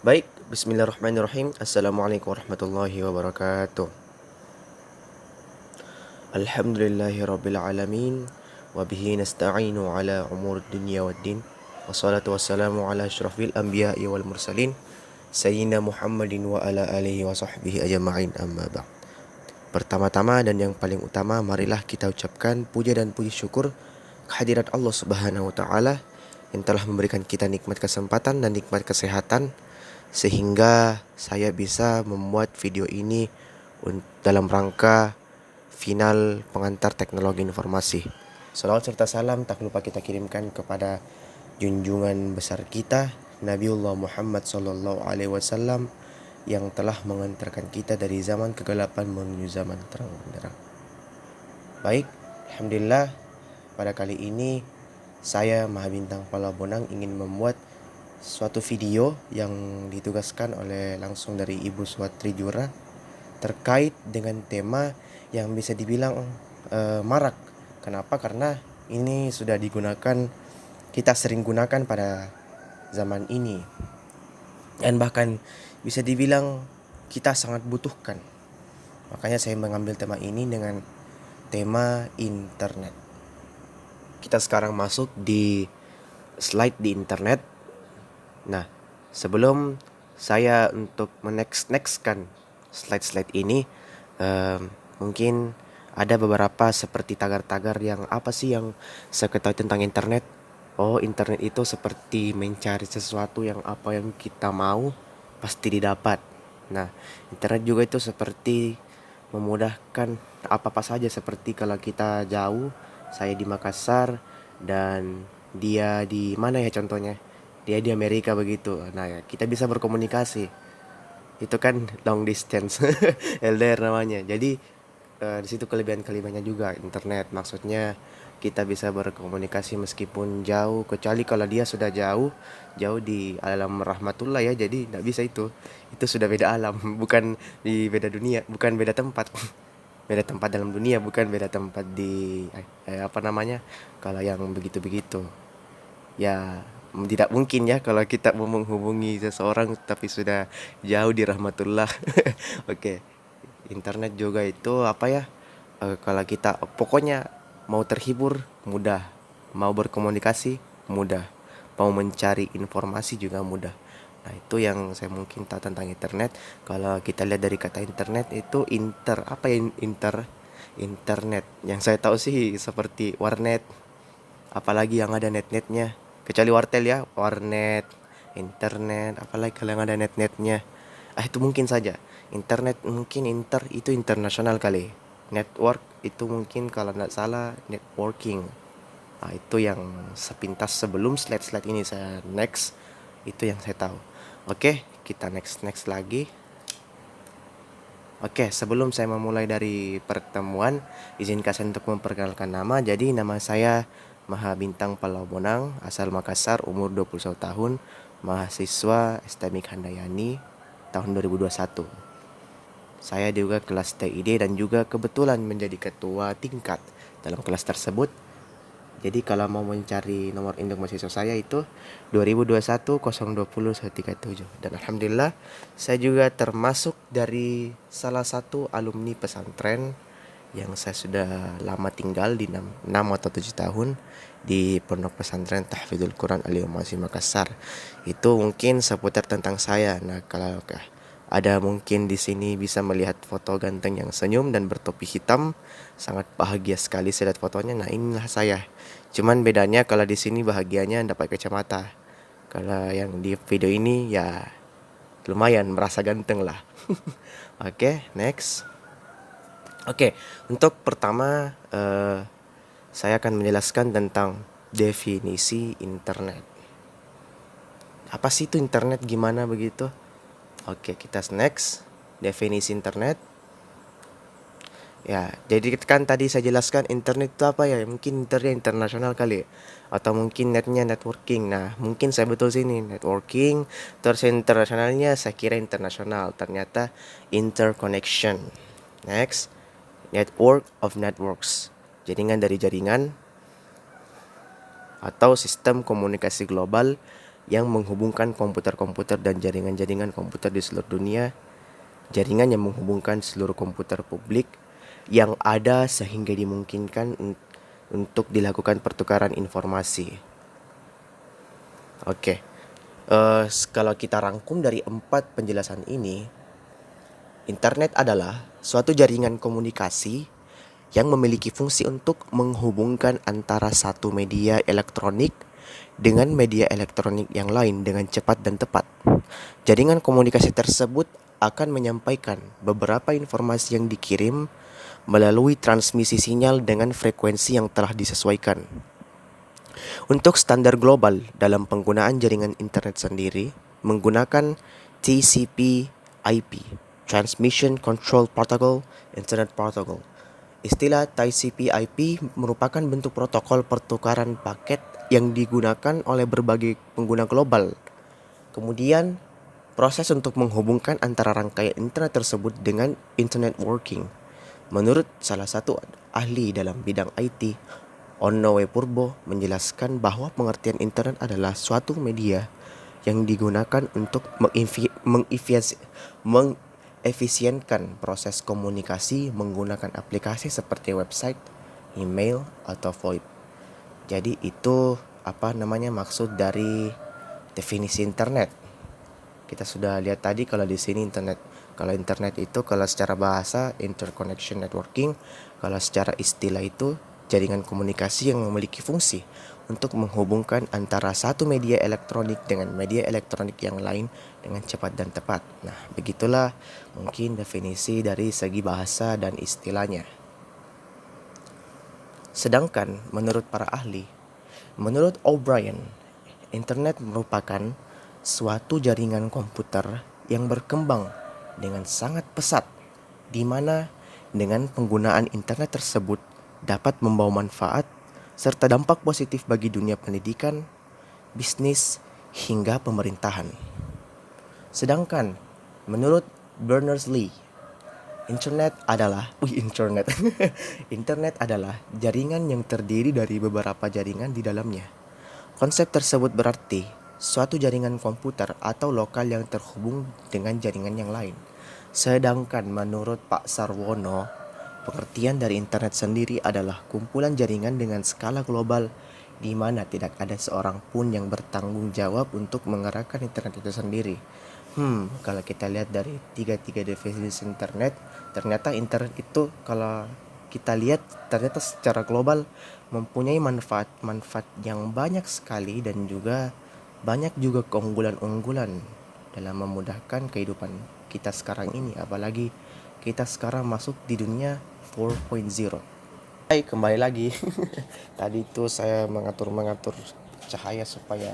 Baik, bismillahirrahmanirrahim. Assalamualaikum warahmatullahi wabarakatuh. Alhamdulillahi rabbil alamin. Wabihi nasta'inu ala umur dunya waddin. Wassalatu wassalamu ala asyrafil anbiya'i wal mursalin. Sayyidina Muhammadin wa ala alihi wa sahbihi ajma'in amma ba'd. Pertama-tama dan yang paling utama, marilah kita ucapkan puja dan puji syukur kehadirat Allah Subhanahu wa taala yang telah memberikan kita nikmat kesempatan dan nikmat kesehatan sehingga saya bisa membuat video ini dalam rangka final pengantar teknologi informasi. Salawat serta salam tak lupa kita kirimkan kepada junjungan besar kita Nabiullah Muhammad sallallahu alaihi wasallam yang telah mengantarkan kita dari zaman kegelapan menuju zaman terang benderang. Baik, alhamdulillah pada kali ini saya Mahabintang Palabonang ingin membuat suatu video yang ditugaskan oleh langsung dari Ibu Swatri Jura terkait dengan tema yang bisa dibilang marak. Kenapa? Karena ini sudah digunakan, kita sering gunakan pada zaman ini, dan bahkan bisa dibilang kita sangat butuhkan. Makanya saya mengambil tema ini dengan tema internet. Kita sekarang masuk di slide di internet. Nah, sebelum saya untuk next-nextkan slide-slide ini, mungkin ada beberapa seperti tagar-tagar yang apa sih yang saya ketahui tentang internet. Oh, internet itu seperti mencari sesuatu yang apa yang kita mau pasti didapat. Nah, internet juga itu seperti memudahkan apa-apa saja, seperti kalau kita jauh, saya di Makassar dan dia di mana ya contohnya? Dia di Amerika begitu. Nah, kita bisa berkomunikasi. Itu kan long distance, LDR namanya. Jadi di situ kelebihan-kelebihannya juga internet. Maksudnya kita bisa berkomunikasi meskipun jauh, kecuali kalau dia sudah jauh, jauh di alam rahmatullah ya. Jadi tidak bisa itu. Itu sudah beda alam, bukan di beda dunia, bukan beda tempat. Beda tempat dalam dunia, bukan beda tempat di apa namanya? Kalau yang begitu-begitu. Ya, tidak mungkin ya kalau kita mau menghubungi seseorang tapi sudah jauh di rahmatullah. Oke, internet juga itu apa ya? Kalau kita pokoknya mau terhibur mudah, mau berkomunikasi mudah, mau mencari informasi juga mudah. Nah, itu yang saya mungkin tahu tentang internet. Kalau kita lihat dari kata internet itu apa ya internet. Yang saya tahu sih seperti warnet, apalagi yang ada net-netnya. Kecuali wartel ya, warnet, internet, apalagi kalau yang ada net-netnya. Itu mungkin saja. Internet mungkin itu internasional kali. Network itu mungkin kalau nggak salah networking. Itu yang sepintas sebelum slide-slide ini saya next. Itu yang saya tahu. Oke, kita next lagi. Oke, sebelum saya memulai dari pertemuan, izinkan saya untuk memperkenalkan nama. Jadi nama saya Mahabintang Palabonang, asal Makassar, umur 21 tahun, mahasiswa STMIK Handayani tahun 2021. Saya juga kelas TID dan juga kebetulan menjadi ketua tingkat dalam kelas tersebut. Jadi kalau mau mencari nomor induk mahasiswa saya itu 2021 020 137. Dan alhamdulillah saya juga termasuk dari salah satu alumni pesantren yang saya sudah lama tinggal di 6 atau 7 tahun di Pondok Pesantren Tahfidzul Quran Al-Masih Makassar. Itu mungkin seputar tentang saya. Nah, kalau ada mungkin di sini bisa melihat foto ganteng yang senyum dan bertopi hitam, sangat bahagia sekali saya lihat fotonya. Nah, inilah saya. Cuman bedanya kalau di sini bahagianya dapat kacamata. Kalau yang di video ini ya lumayan merasa ganteng lah. Oke, next. Oke, untuk pertama saya akan menjelaskan tentang definisi internet. Apa sih itu internet, gimana begitu? Oke, kita next. Definisi internet. Ya, jadi kan tadi saya jelaskan internet itu apa ya? Mungkin internet internasional kali, atau mungkin netnya networking. Nah, mungkin saya betul sini networking. Terus internasionalnya saya kira internasional, ternyata interconnection. Next, network of networks. Jaringan dari jaringan atau sistem komunikasi global yang menghubungkan komputer-komputer dan jaringan-jaringan komputer di seluruh dunia, jaringan yang menghubungkan seluruh komputer publik yang ada sehingga dimungkinkan untuk dilakukan pertukaran informasi. Oke, kalau kita rangkum dari 4 penjelasan ini, internet adalah suatu jaringan komunikasi yang memiliki fungsi untuk menghubungkan antara satu media elektronik dengan media elektronik yang lain dengan cepat dan tepat. Jaringan komunikasi tersebut akan menyampaikan beberapa informasi yang dikirim melalui transmisi sinyal dengan frekuensi yang telah disesuaikan. Untuk standar global dalam penggunaan jaringan internet sendiri menggunakan TCP/IP, Transmission Control Protocol, Internet Protocol. Istilah TCP/IP merupakan bentuk protokol pertukaran paket yang digunakan oleh berbagai pengguna global. Kemudian, proses untuk menghubungkan antara rangkaian internet tersebut dengan internet working. Menurut salah satu ahli dalam bidang IT, Onno W. Purbo menjelaskan bahwa pengertian internet adalah suatu media yang digunakan untuk mengefisienkan proses komunikasi menggunakan aplikasi seperti website, email, atau VoIP. Jadi itu maksud dari definisi internet. Kita sudah lihat tadi kalau di sini internet. Kalau internet itu kalau secara bahasa interconnection networking, kalau secara istilah itu jaringan komunikasi yang memiliki fungsi untuk menghubungkan antara satu media elektronik dengan media elektronik yang lain dengan cepat dan tepat. Nah, begitulah mungkin definisi dari segi bahasa dan istilahnya. Sedangkan menurut para ahli, menurut O'Brien, internet merupakan suatu jaringan komputer yang berkembang dengan sangat pesat, di mana dengan penggunaan internet tersebut dapat membawa manfaat serta dampak positif bagi dunia pendidikan, bisnis, hingga pemerintahan. Sedangkan menurut Berners-Lee, internet adalah jaringan yang terdiri dari beberapa jaringan di dalamnya. Konsep tersebut berarti suatu jaringan komputer atau lokal yang terhubung dengan jaringan yang lain. Sedangkan menurut Pak Sarwono, pengertian dari internet sendiri adalah kumpulan jaringan dengan skala global di mana tidak ada seorang pun yang bertanggung jawab untuk mengerahkan internet itu sendiri. Kalau kita lihat dari tiga definisi internet, ternyata internet itu kalau kita lihat ternyata secara global mempunyai manfaat-manfaat yang banyak sekali dan juga banyak juga keunggulan-unggulan dalam memudahkan kehidupan kita sekarang ini, apalagi kita sekarang masuk di dunia 4.0. Hai, kembali lagi. Tadi itu saya mengatur cahaya supaya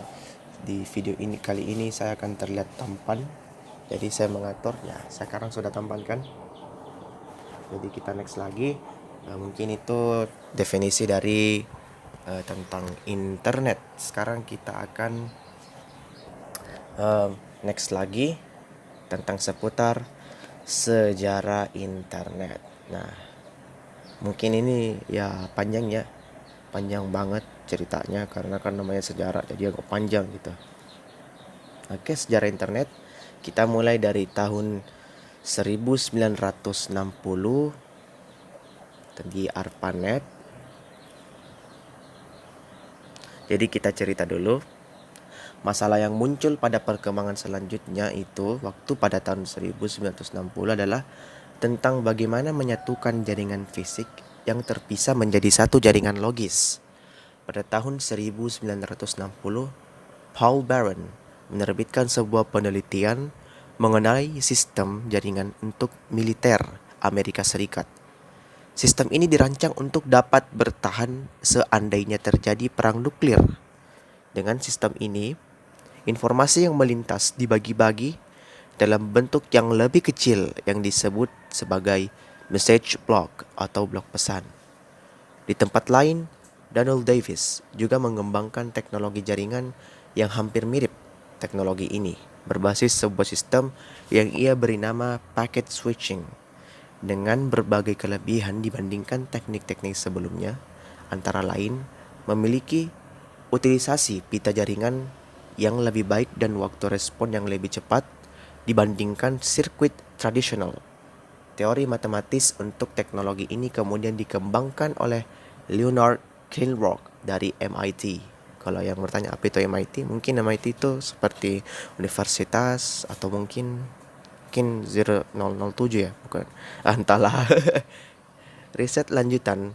di video ini kali ini saya akan terlihat tampan. Jadi saya mengatur, ya sekarang sudah tampan kan. Jadi kita next lagi. Mungkin itu definisi dari tentang internet. Sekarang kita akan next lagi tentang seputar sejarah internet. Nah, mungkin ini ya panjang banget ceritanya karena kan namanya sejarah jadi agak panjang gitu. Oke, sejarah internet kita mulai dari tahun 1960 di ARPANET. Jadi kita cerita dulu. Masalah yang muncul pada perkembangan selanjutnya itu waktu pada tahun 1960 adalah tentang bagaimana menyatukan jaringan fisik yang terpisah menjadi satu jaringan logis. Pada tahun 1960, Paul Barron menerbitkan sebuah penelitian mengenai sistem jaringan untuk militer Amerika Serikat. Sistem ini dirancang untuk dapat bertahan seandainya terjadi perang nuklir. Dengan sistem ini, informasi yang melintas dibagi-bagi dalam bentuk yang lebih kecil yang disebut sebagai message block atau blok pesan. Di tempat lain, Donald Davis juga mengembangkan teknologi jaringan yang hampir mirip teknologi ini, berbasis sebuah sistem yang ia beri nama packet switching. Dengan berbagai kelebihan dibandingkan teknik-teknik sebelumnya, antara lain memiliki utilisasi pita jaringan yang lebih baik dan waktu respon yang lebih cepat dibandingkan sirkuit tradisional. Teori matematis untuk teknologi ini kemudian dikembangkan oleh Leonard Kilrock dari MIT. Kalau yang bertanya apa itu MIT, mungkin MIT itu seperti universitas atau mungkin 0007 ya, bukan. Entahlah. Riset lanjutan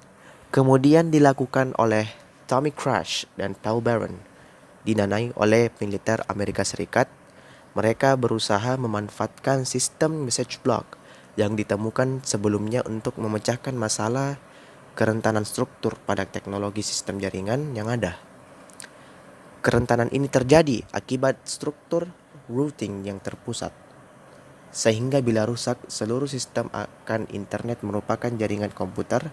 kemudian dilakukan oleh Tommy Crash dan Paul Barron, dinanai oleh militer Amerika Serikat. Mereka berusaha memanfaatkan sistem message block yang ditemukan sebelumnya untuk memecahkan masalah kerentanan struktur pada teknologi sistem jaringan yang ada. Kerentanan ini terjadi akibat struktur routing yang terpusat, sehingga bila rusak, seluruh sistem akan internet merupakan jaringan komputer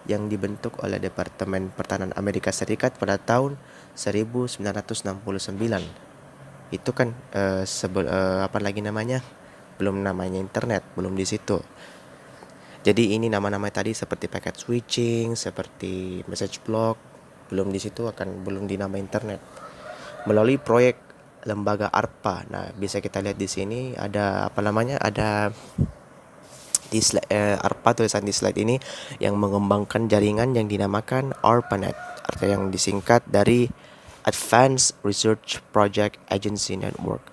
yang dibentuk oleh Departemen Pertahanan Amerika Serikat pada tahun 1969. Itu kan apa lagi namanya? Belum namanya internet, belum di situ. Jadi ini nama-nama tadi seperti packet switching, seperti message block, belum di situ belum dinama internet. Melalui proyek lembaga ARPA. Nah, bisa kita lihat di sini ada apa namanya? Ada di ARPA, tulisan di slide ini yang mengembangkan jaringan yang dinamakan ARPANET, atau yang disingkat dari Advanced Research Project Agency Network,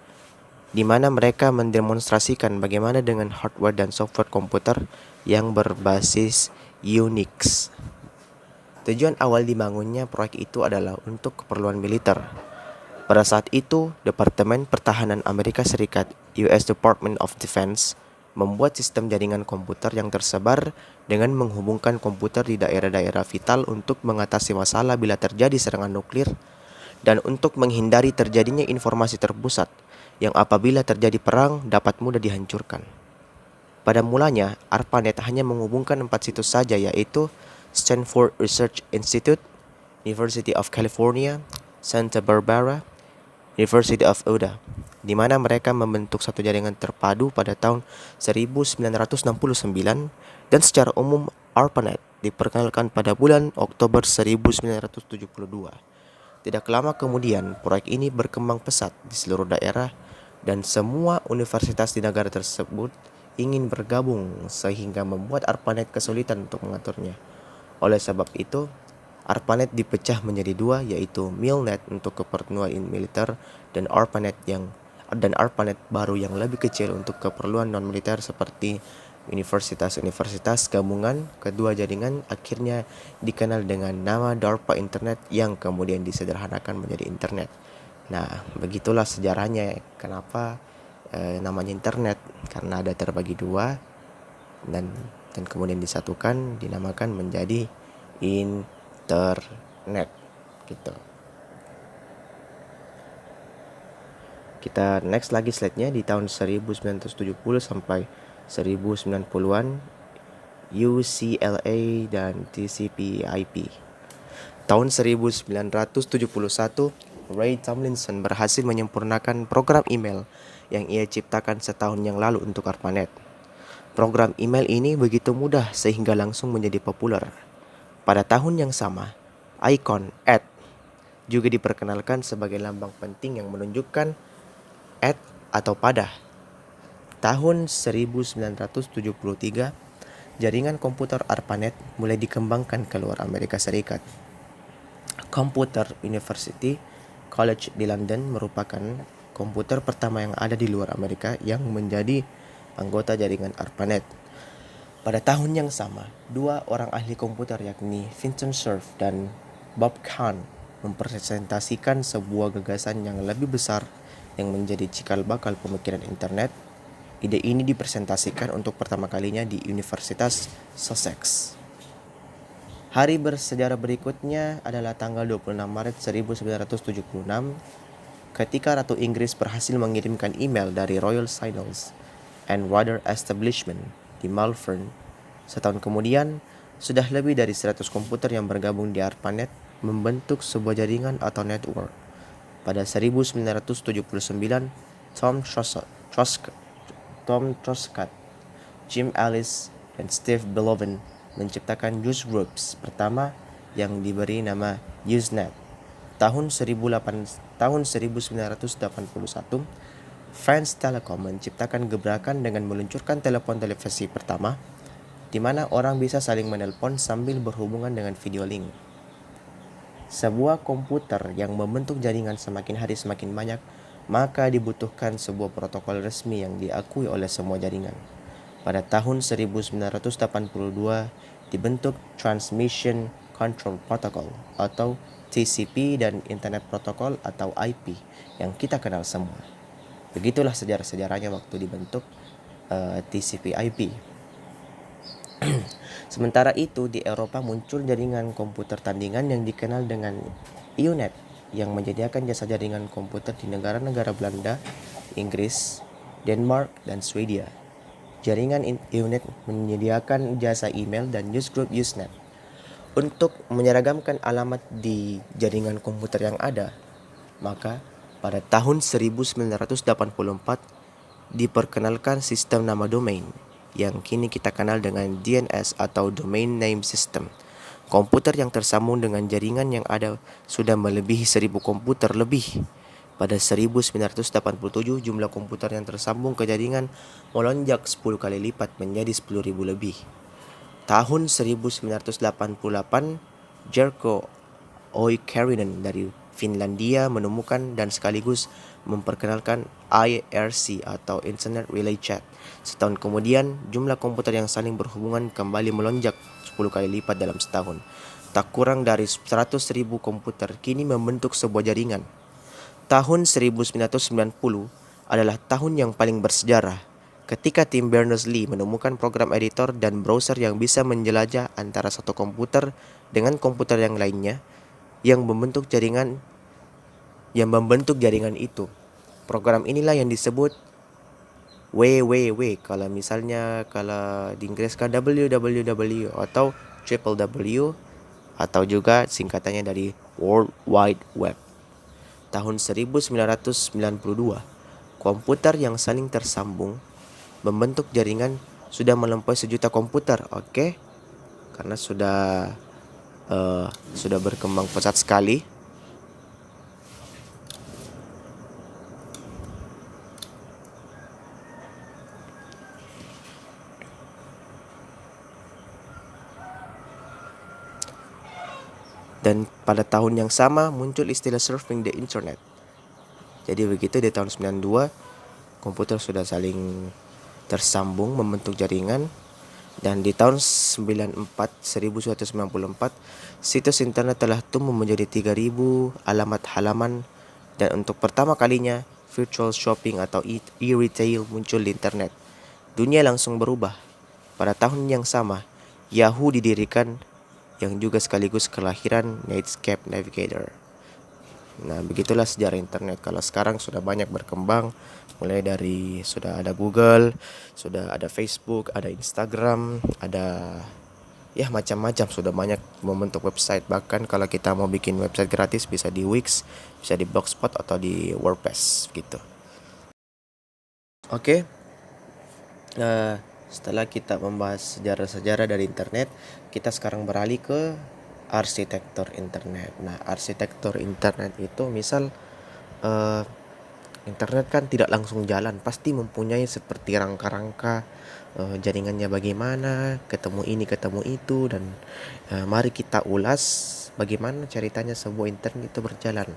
di mana mereka mendemonstrasikan bagaimana dengan hardware dan software komputer yang berbasis Unix. Tujuan awal dibangunnya proyek itu adalah untuk keperluan militer. Pada saat itu, Departemen Pertahanan Amerika Serikat (US Department of Defense) membuat sistem jaringan komputer yang tersebar dengan menghubungkan komputer di daerah-daerah vital untuk mengatasi masalah bila terjadi serangan nuklir dan untuk menghindari terjadinya informasi terpusat yang apabila terjadi perang dapat mudah dihancurkan. Pada mulanya, ARPANET hanya menghubungkan 4 situs saja, yaitu Stanford Research Institute, University of California, Santa Barbara, University of Utah, di mana mereka membentuk satu jaringan terpadu pada tahun 1969, dan secara umum ARPANET diperkenalkan pada bulan Oktober 1972. Tidak lama kemudian, proyek ini berkembang pesat di seluruh daerah dan semua universitas di negara tersebut ingin bergabung, sehingga membuat ARPANET kesulitan untuk mengaturnya. Oleh sebab itu, ARPANET dipecah menjadi dua, yaitu MILNET untuk keperluan militer dan ARPANET baru yang lebih kecil untuk keperluan non-militer seperti universitas-universitas gabungan. Kedua jaringan akhirnya dikenal dengan nama DARPA Internet yang kemudian disederhanakan menjadi internet. Nah, begitulah sejarahnya kenapa namanya internet, karena ada terbagi dua dan kemudian disatukan dinamakan menjadi internet gitu. Kita next lagi slide-nya di tahun 1970 sampai 1990-an, UCLA dan TCP/IP. Tahun 1971, Ray Tomlinson berhasil menyempurnakan program email yang ia ciptakan setahun yang lalu untuk ARPANET. Program email ini begitu mudah sehingga langsung menjadi populer. Pada tahun yang sama, ikon juga diperkenalkan sebagai lambang penting yang menunjukkan atau pada. Tahun 1973, jaringan komputer ARPANET mulai dikembangkan ke luar Amerika Serikat. Computer University College di London merupakan komputer pertama yang ada di luar Amerika yang menjadi anggota jaringan ARPANET. Pada tahun yang sama, dua orang ahli komputer yakni Vincent Cerf dan Bob Kahn mempresentasikan sebuah gagasan yang lebih besar yang menjadi cikal bakal pemikiran internet. Ide ini dipresentasikan untuk pertama kalinya di Universitas Sussex. Hari bersejarah berikutnya adalah tanggal 26 Maret 1976, ketika Ratu Inggris berhasil mengirimkan email dari Royal Signals and Radar Establishment di Malvern. Setahun kemudian, sudah lebih dari 100 komputer yang bergabung di ARPANET membentuk sebuah jaringan atau network. Pada 1979, Tom Truscott, Jim Ellis, dan Steve Beloven menciptakan newsgroups pertama yang diberi nama Usenet. Tahun tahun 1981, France Telecom menciptakan gebrakan dengan meluncurkan telepon televisi pertama, di mana orang bisa saling menelpon sambil berhubungan dengan video link. Sebuah komputer yang membentuk jaringan semakin hari semakin banyak, maka dibutuhkan sebuah protokol resmi yang diakui oleh semua jaringan. Pada tahun 1982 dibentuk Transmission Control Protocol atau TCP dan Internet Protocol atau IP yang kita kenal semua. Begitulah sejarah-sejarahnya waktu dibentuk TCP/IP. Sementara itu di Eropa muncul jaringan komputer tandingan yang dikenal dengan Ionet yang menyediakan jasa jaringan komputer di negara-negara Belanda, Inggris, Denmark, dan Swedia. Jaringan Ionet menyediakan jasa email dan newsgroup Usenet. Untuk menyeragamkan alamat di jaringan komputer yang ada, maka pada tahun 1984 diperkenalkan sistem nama domain yang kini kita kenal dengan DNS atau Domain Name System. Komputer yang tersambung dengan jaringan yang ada sudah melebihi 1000 komputer lebih. Pada 1987 jumlah komputer yang tersambung ke jaringan melonjak 10 kali lipat menjadi 10.000 lebih. Tahun 1988, Jerko Oikarinen dari Finlandia menemukan dan sekaligus memperkenalkan IRC atau Internet Relay Chat. Setahun kemudian, jumlah komputer yang saling berhubungan kembali melonjak 10 kali lipat dalam setahun. Tak kurang dari 100.000 komputer kini membentuk sebuah jaringan. Tahun 1990 adalah tahun yang paling bersejarah ketika tim Berners-Lee menemukan program editor dan browser yang bisa menjelajah antara satu komputer dengan komputer yang lainnya yang membentuk jaringan itu. Program inilah yang disebut WWW, kalau di Inggris kan www atau www atau juga singkatannya dari World Wide Web. Tahun 1992, komputer yang saling tersambung membentuk jaringan sudah melampaui 1 juta komputer, oke? Karena sudah berkembang pesat sekali. Dan pada tahun yang sama muncul istilah surfing the internet. Jadi begitu di tahun 92 komputer sudah saling tersambung membentuk jaringan, dan di tahun 1994 situs internet telah tumbuh menjadi 3.000 alamat halaman, dan untuk pertama kalinya virtual shopping atau e-retail muncul di internet. Dunia langsung berubah. Pada tahun yang sama Yahoo didirikan, yang juga sekaligus kelahiran Netscape Navigator. Nah, begitulah sejarah internet. Kalau sekarang sudah banyak berkembang, mulai dari sudah ada Google, sudah ada Facebook, ada Instagram, ada macam-macam, sudah banyak membentuk website. Bahkan kalau kita mau bikin website gratis bisa di Wix, bisa di Blogspot atau di WordPress gitu. Oke. Setelah kita membahas sejarah-sejarah dari internet, kita sekarang beralih ke arsitektur internet. Nah, arsitektur internet itu misal internet kan tidak langsung jalan, pasti mempunyai seperti rangka-rangka jaringannya bagaimana, ketemu ini ketemu itu, dan mari kita ulas bagaimana ceritanya sebuah internet itu berjalan.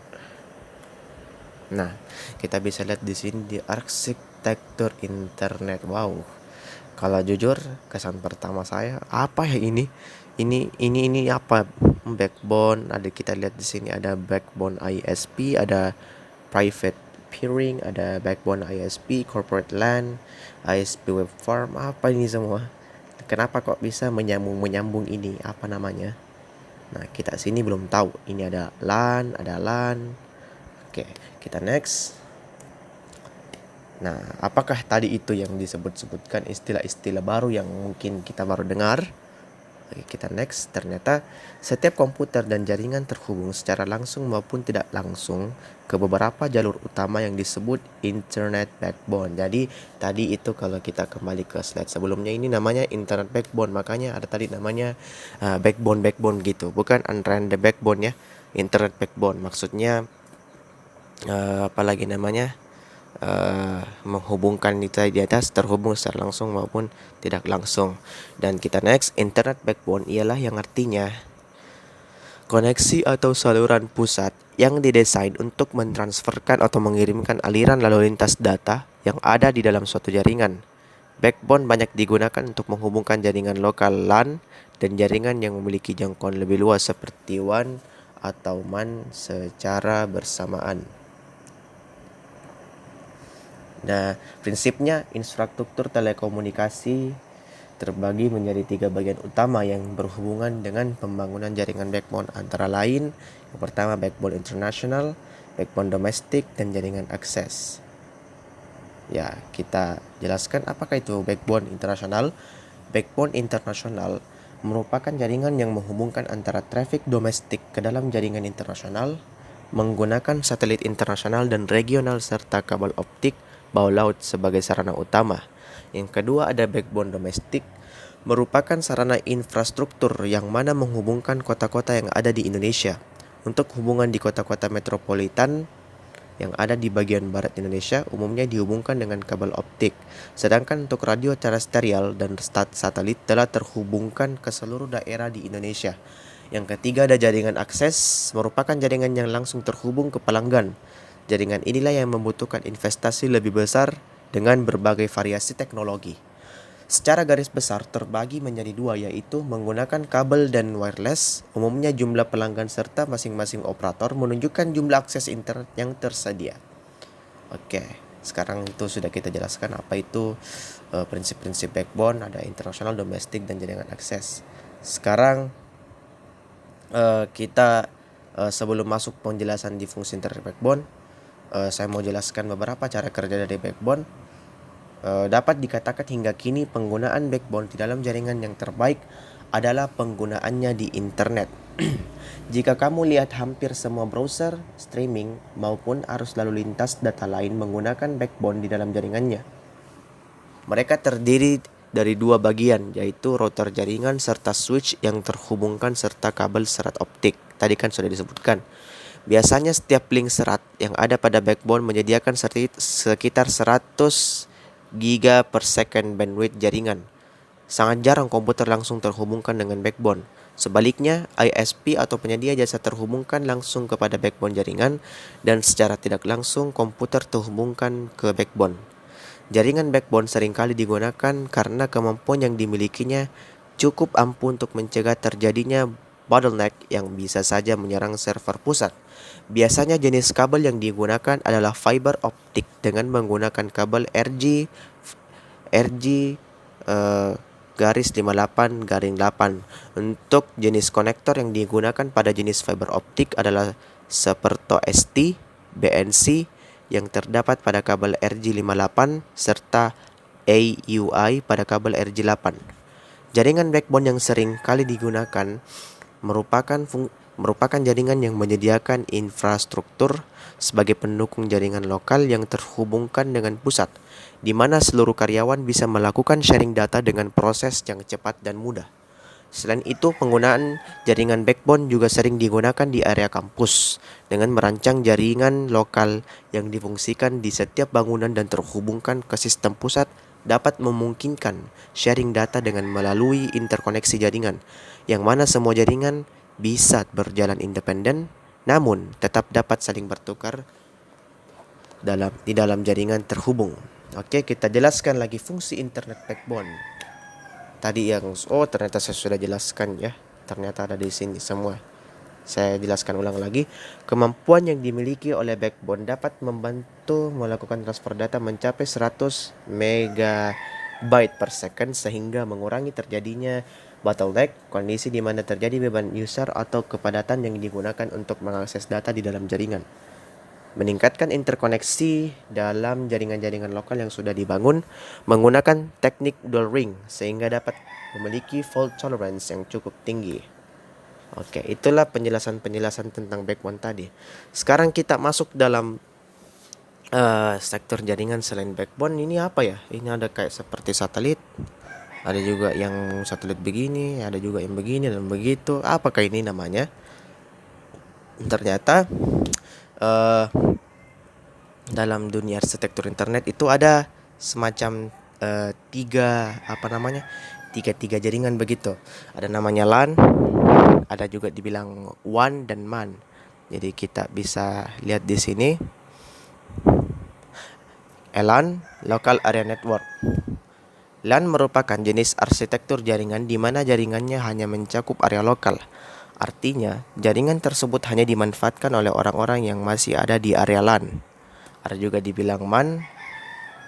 Nah, kita bisa lihat di sini di arsitektur internet. Wow. Kalau jujur, kesan pertama saya, apa ya ini? Ini apa? Backbone. Ada, kita lihat di sini ada backbone ISP, ada private peering, ada backbone ISP, corporate LAN, ISP web farm. Apa ini semua? Kenapa kok bisa menyambung ini? Apa namanya? Nah, kita sini belum tahu. Ini ada LAN, ada LAN. Oke, kita next. Nah, apakah tadi itu yang disebut-sebutkan istilah-istilah baru yang mungkin kita baru dengar? Oke, kita next. Ternyata setiap komputer dan jaringan terhubung secara langsung maupun tidak langsung ke beberapa jalur utama yang disebut Internet Backbone. Jadi tadi itu kalau kita kembali ke slide sebelumnya, ini namanya Internet Backbone. Makanya ada tadi namanya backbone gitu. Bukan unrandom backbone ya. Internet Backbone maksudnya apalagi namanya, menghubungkan itu di atas, terhubung secara langsung maupun tidak langsung. Dan kita next, internet backbone ialah yang artinya koneksi atau saluran pusat yang didesain untuk mentransferkan atau mengirimkan aliran lalu lintas data yang ada di dalam suatu jaringan. Backbone banyak digunakan untuk menghubungkan jaringan lokal LAN dan jaringan yang memiliki jangkauan lebih luas seperti WAN atau MAN secara bersamaan. Nah, prinsipnya infrastruktur telekomunikasi terbagi menjadi 3 bagian utama yang berhubungan dengan pembangunan jaringan backbone, antara lain yang pertama backbone internasional, backbone domestik, dan jaringan akses. Ya, kita jelaskan apakah itu backbone internasional. Backbone internasional merupakan jaringan yang menghubungkan antara trafik domestik ke dalam jaringan internasional menggunakan satelit internasional dan regional serta kabel optik bawah laut sebagai sarana utama. Yang kedua ada backbone domestik, merupakan sarana infrastruktur yang mana menghubungkan kota-kota yang ada di Indonesia. Untuk hubungan di kota-kota metropolitan yang ada di bagian barat Indonesia umumnya dihubungkan dengan kabel optik. Sedangkan untuk radio terestrial dan satelit telah terhubungkan ke seluruh daerah di Indonesia. Yang ketiga ada jaringan akses, merupakan jaringan yang langsung terhubung ke pelanggan. Jaringan inilah yang membutuhkan investasi lebih besar dengan berbagai variasi teknologi. Secara garis besar terbagi menjadi 2, yaitu menggunakan kabel dan wireless. Umumnya jumlah pelanggan serta masing-masing operator menunjukkan jumlah akses internet yang tersedia. Oke, sekarang itu sudah kita jelaskan apa itu prinsip-prinsip backbone, ada internasional, domestik, dan jaringan akses. Sekarang kita sebelum masuk penjelasan di fungsi internet backbone, saya mau jelaskan beberapa cara kerja dari backbone. Dapat dikatakan hingga kini penggunaan backbone di dalam jaringan yang terbaik adalah penggunaannya di internet. Jika kamu lihat hampir semua browser, streaming, maupun arus lalu lintas data lain menggunakan backbone di dalam jaringannya. Mereka terdiri dari 2 bagian, yaitu router jaringan serta switch yang terhubungkan serta kabel serat optik. Tadi kan sudah disebutkan. Biasanya setiap link serat yang ada pada backbone menyediakan sekitar 100 giga per second bandwidth jaringan. Sangat jarang komputer langsung terhubungkan dengan backbone. Sebaliknya, ISP atau penyedia jasa terhubungkan langsung kepada backbone jaringan dan secara tidak langsung komputer terhubungkan ke backbone. Jaringan backbone seringkali digunakan karena kemampuan yang dimilikinya cukup ampuh untuk mencegah terjadinya bottleneck yang bisa saja menyerang server pusat. Biasanya jenis kabel yang digunakan adalah fiber optik dengan menggunakan kabel RG garis 58 garing 8. Untuk jenis konektor yang digunakan pada jenis fiber optik adalah seperti ST, BNC yang terdapat pada kabel RG58 serta AUI pada kabel RG8. Jaringan backbone yang sering kali digunakan merupakan jaringan yang menyediakan infrastruktur sebagai pendukung jaringan lokal yang terhubungkan dengan pusat, di mana seluruh karyawan bisa melakukan sharing data dengan proses yang cepat dan mudah. Selain itu, penggunaan jaringan backbone juga sering digunakan di area kampus dengan merancang jaringan lokal yang difungsikan di setiap bangunan dan terhubungkan ke sistem pusat dapat memungkinkan sharing data dengan melalui interkoneksi jaringan, yang mana semua jaringan bisa berjalan independen namun tetap dapat saling bertukar di dalam jaringan terhubung. Oke, kita jelaskan lagi fungsi internet backbone. Tadi yang ternyata saya sudah jelaskan ya. Ternyata ada di sini semua. Saya jelaskan ulang lagi. Kemampuan yang dimiliki oleh backbone dapat membantu melakukan transfer data mencapai 100 megabyte per second sehingga mengurangi terjadinya bottleneck, kondisi di mana terjadi beban user atau kepadatan yang digunakan untuk mengakses data di dalam jaringan. Meningkatkan interkoneksi dalam jaringan-jaringan lokal yang sudah dibangun menggunakan teknik dual ring sehingga dapat memiliki fault tolerance yang cukup tinggi. Oke, itulah penjelasan tentang backbone tadi. Sekarang kita masuk dalam sektor jaringan selain backbone. Ini apa ya? Ini ada kayak seperti satelit. Ada juga yang satelit begini, ada juga yang begini dan begitu. Apakah ini namanya? Ternyata dalam dunia arsitektur internet itu ada semacam tiga jaringan begitu. Ada namanya LAN, ada juga dibilang WAN dan MAN. Jadi kita bisa lihat di sini LAN, Local Area Network. LAN merupakan jenis arsitektur jaringan di mana jaringannya hanya mencakup area lokal. Artinya, jaringan tersebut hanya dimanfaatkan oleh orang-orang yang masih ada di area LAN. Ada juga dibilang MAN,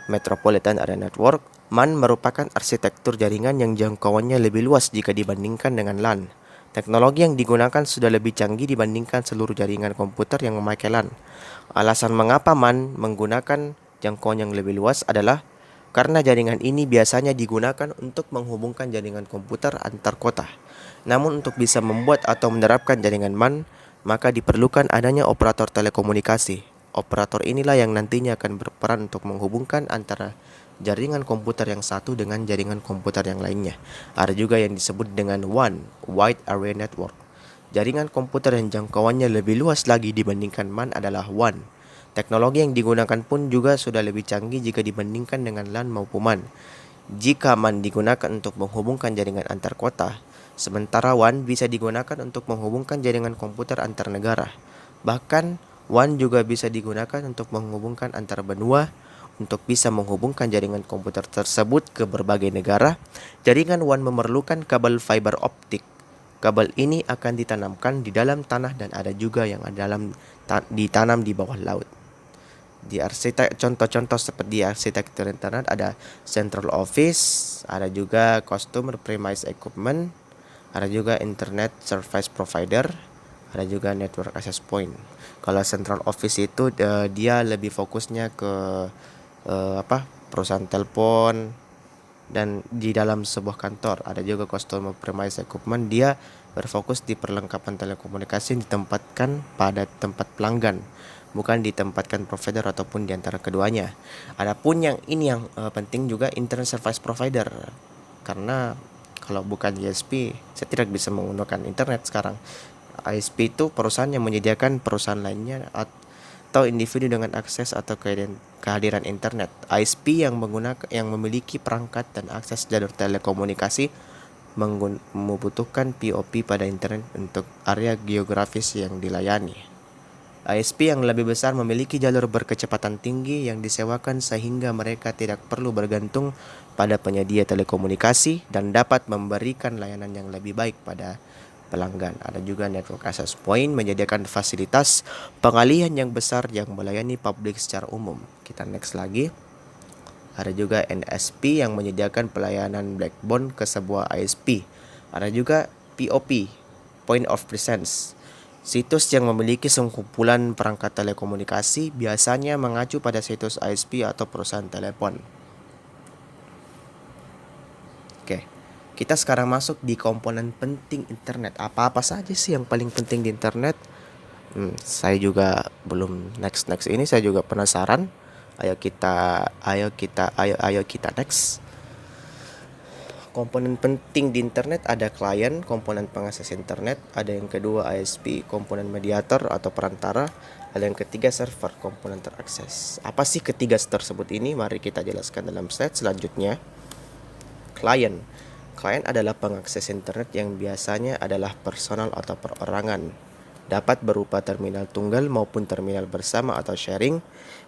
Metropolitan Area Network. MAN merupakan arsitektur jaringan yang jangkauannya lebih luas jika dibandingkan dengan LAN. Teknologi yang digunakan sudah lebih canggih dibandingkan seluruh jaringan komputer yang memakai LAN. Alasan mengapa MAN menggunakan jangkauan yang lebih luas adalah karena jaringan ini biasanya digunakan untuk menghubungkan jaringan komputer antar kota. Namun untuk bisa membuat atau menerapkan jaringan MAN, maka diperlukan adanya operator telekomunikasi. Operator inilah yang nantinya akan berperan untuk menghubungkan antara jaringan komputer yang satu dengan jaringan komputer yang lainnya. Ada juga yang disebut dengan WAN, Wide Area Network. Jaringan komputer yang jangkauannya lebih luas lagi dibandingkan MAN adalah WAN. Teknologi yang digunakan pun juga sudah lebih canggih jika dibandingkan dengan LAN maupun MAN. Jika MAN digunakan untuk menghubungkan jaringan antar kota, sementara WAN bisa digunakan untuk menghubungkan jaringan komputer antar negara. Bahkan, WAN juga bisa digunakan untuk menghubungkan antar benua. Untuk bisa menghubungkan jaringan komputer tersebut ke berbagai negara, jaringan WAN memerlukan kabel fiber optik. Kabel ini akan ditanamkan di dalam tanah dan ada juga yang ditanam di bawah laut. Di contoh-contoh seperti arsitektur internet ada central office, ada juga customer premise equipment, ada juga internet service provider, ada juga network access point. Kalau central office itu dia lebih fokusnya ke perusahaan telepon dan di dalam sebuah kantor. Ada juga customer premise equipment, dia berfokus di perlengkapan telekomunikasi yang ditempatkan pada tempat pelanggan, bukan ditempatkan provider ataupun di antara keduanya. Adapun yang ini yang penting juga internet service provider, karena kalau bukan ISP saya tidak bisa menggunakan internet sekarang. ISP itu perusahaan yang menyediakan perusahaan lainnya atau individu dengan akses atau kehadiran internet. ISP yang memiliki perangkat dan akses jalur telekomunikasi membutuhkan POP pada internet untuk area geografis yang dilayani. ISP yang lebih besar memiliki jalur berkecepatan tinggi yang disewakan sehingga mereka tidak perlu bergantung pada penyedia telekomunikasi dan dapat memberikan layanan yang lebih baik pada pelanggan. Ada juga network access point menyediakan fasilitas pengalihan yang besar yang melayani publik secara umum. Kita next lagi. Ada juga NSP yang menyediakan pelayanan backbone ke sebuah ISP. Ada juga POP, Point of Presence. Situs yang memiliki sekumpulan perangkat telekomunikasi biasanya mengacu pada situs ISP atau perusahaan telepon. Oke. Kita sekarang masuk di komponen penting internet. Apa-apa saja sih yang paling penting di internet? Saya juga belum next ini. Saya juga penasaran. Ayo kita next. Komponen penting di internet ada klien, komponen pengakses internet, ada yang kedua ISP, komponen mediator atau perantara, ada yang ketiga server, komponen terakses. Apa sih ketiga tersebut ini? Mari kita jelaskan dalam slide selanjutnya. Klien adalah pengakses internet yang biasanya adalah personal atau perorangan. Dapat berupa terminal tunggal maupun terminal bersama atau sharing.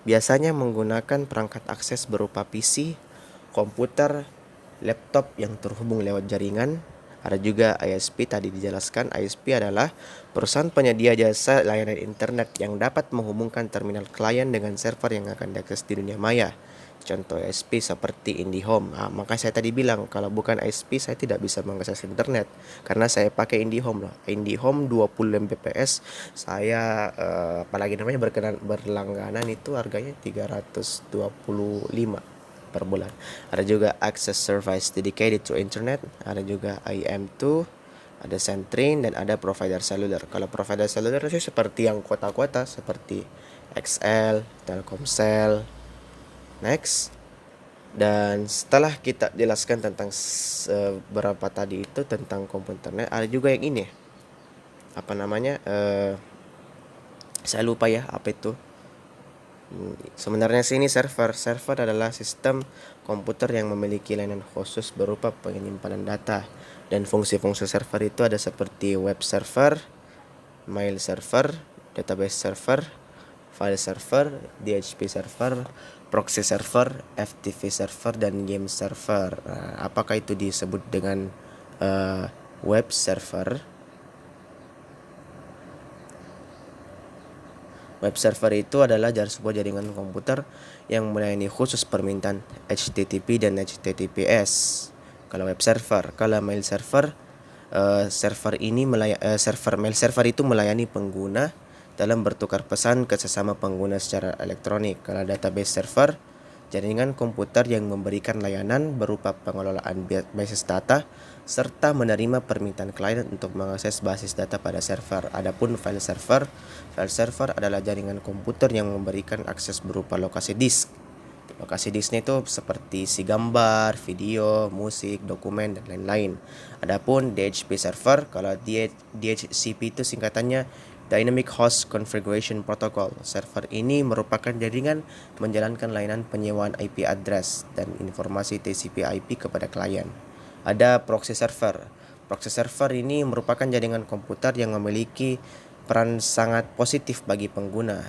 Biasanya menggunakan perangkat akses berupa PC, komputer, laptop yang terhubung lewat jaringan. Ada juga ISP, tadi dijelaskan. ISP adalah perusahaan penyedia jasa layanan internet yang dapat menghubungkan terminal klien dengan server yang akan diakses di dunia maya. Contoh ISP seperti IndiHome. Maka saya tadi bilang kalau bukan ISP saya tidak bisa mengakses internet karena saya pakai IndiHome loh. IndiHome 20 Mbps. Saya apalagi namanya berlangganan itu harganya 325 per bulan. Ada juga access service dedicated to internet, ada juga IM2, ada Centrin dan ada provider seluler. Kalau provider seluler itu seperti yang kota-kota seperti XL, Telkomsel. Next. Dan setelah kita jelaskan tentang berapa tadi itu tentang komponen internet, ada juga yang ini. Apa namanya? Saya lupa ya apa itu. Sebenarnya sini server adalah sistem komputer yang memiliki layanan khusus berupa penyimpanan data, dan fungsi-fungsi server itu ada seperti web server, mail server, database server, file server, DHP server, proxy server, FTP server, dan game server. Nah, apakah itu disebut dengan web server? Web server itu adalah sebuah jaringan komputer yang melayani khusus permintaan HTTP dan HTTPS. Kalau web server, kalau mail server, mail server itu melayani pengguna dalam bertukar pesan ke sesama pengguna secara elektronik. Kalau database server, jaringan komputer yang memberikan layanan berupa pengelolaan basis data serta menerima permintaan klien untuk mengakses basis data pada server. Adapun file server adalah jaringan komputer yang memberikan akses berupa lokasi disk. Lokasi disknya itu seperti isi gambar, video, musik, dokumen, dan lain-lain. Adapun DHCP server, kalau DHCP itu singkatannya Dynamic Host Configuration Protocol. Server ini merupakan jaringan menjalankan layanan penyewaan IP address dan informasi TCP/IP kepada klien. Ada proxy server. Proxy server ini merupakan jaringan komputer yang memiliki peran sangat positif bagi pengguna.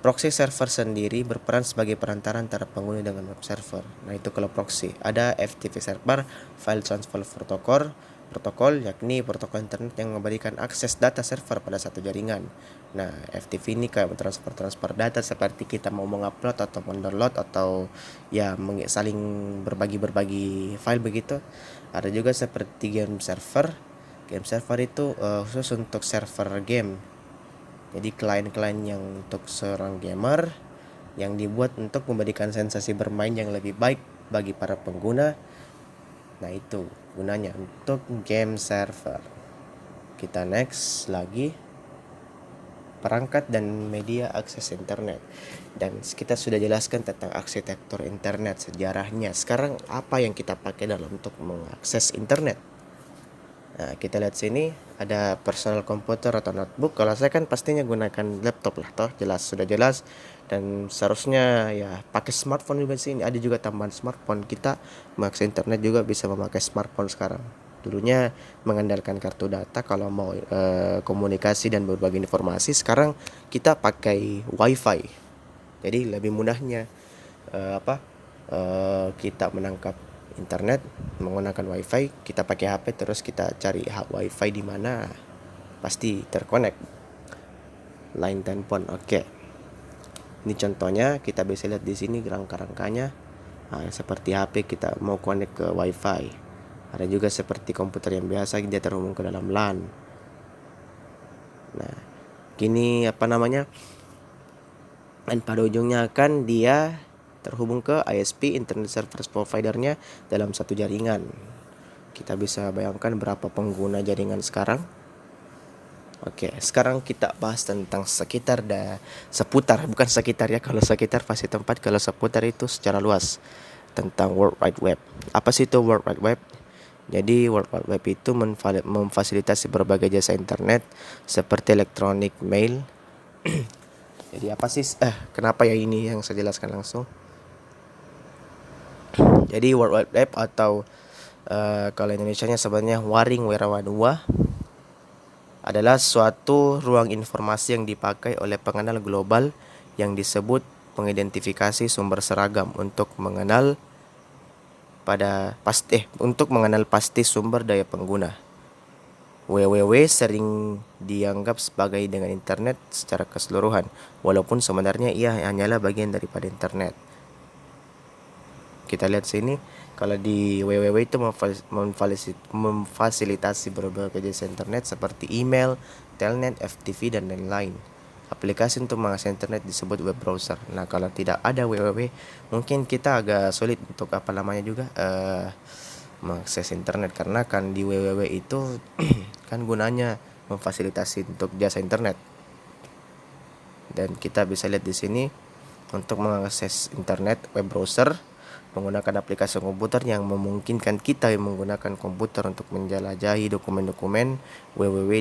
Proxy server sendiri berperan sebagai perantara antara pengguna dengan web server. Nah, itu kalau proxy. Ada FTP server, File Transfer Protocol, yakni protokol internet yang memberikan akses data server pada satu jaringan. Nah, FTP ini kayak transfer data seperti kita mau mengupload atau mendownload atau ya saling berbagi file begitu. Ada juga seperti game server. Game server itu khusus untuk server game. Jadi klien-klien yang untuk seorang gamer yang dibuat untuk memberikan sensasi bermain yang lebih baik bagi para pengguna. Nah, itu gunanya untuk game server. Kita next lagi, perangkat dan media akses internet. Dan kita sudah jelaskan tentang arsitektur internet, sejarahnya. Sekarang apa yang kita pakai dalam untuk mengakses internet? Nah, kita lihat sini ada personal komputer atau notebook. Kalau saya kan pastinya gunakan laptop lah, toh sudah jelas. Dan seharusnya ya pakai smartphone juga sini. Ada juga tambahan smartphone. Kita mengakses internet juga bisa memakai smartphone sekarang. Dulunya mengandalkan kartu data kalau mau komunikasi dan berbagi informasi. Sekarang kita pakai WiFi. Jadi lebih mudahnya kita menangkap internet menggunakan WiFi. Kita pakai HP terus kita cari WiFi di mana, pasti terkonek line telepon. Oke. Ini contohnya, kita bisa lihat di sini rangka-rangkanya. Nah, seperti HP kita mau connect ke WiFi. Ada juga seperti komputer yang biasa dia terhubung ke dalam LAN. Nah, gini dan pada ujungnya akan dia terhubung ke ISP, Internet Service Provider-nya dalam satu jaringan. Kita bisa bayangkan berapa pengguna jaringan sekarang. Oke, sekarang kita bahas tentang seputar, bukan sekitar ya. Kalau sekitar pasti tempat, kalau seputar itu secara luas tentang World Wide Web. Apa sih itu World Wide Web? Jadi World Wide Web itu memfasilitasi berbagai jasa internet seperti elektronik, mail. Jadi apa sih? Kenapa ya ini yang saya jelaskan langsung? Jadi World Wide Web atau kalau Indonesianya sebenarnya Waring Werawanua adalah suatu ruang informasi yang dipakai oleh pengenal global yang disebut mengidentifikasi sumber seragam untuk mengenal pasti sumber daya pengguna. www sering dianggap sebagai dengan internet secara keseluruhan, walaupun sebenarnya ia hanyalah bagian daripada internet. Kita lihat sini, kalau di www itu memfasilitasi berbagai jasa internet seperti email, telnet, FTP, dan lain-lain. Aplikasi untuk mengakses internet disebut web browser. Nah, kalau tidak ada www, mungkin kita agak sulit untuk mengakses internet, karena kan di www itu kan gunanya memfasilitasi untuk jasa internet. Dan kita bisa lihat di sini, untuk mengakses internet web browser menggunakan aplikasi komputer yang memungkinkan kita menggunakan komputer untuk menjelajahi dokumen-dokumen www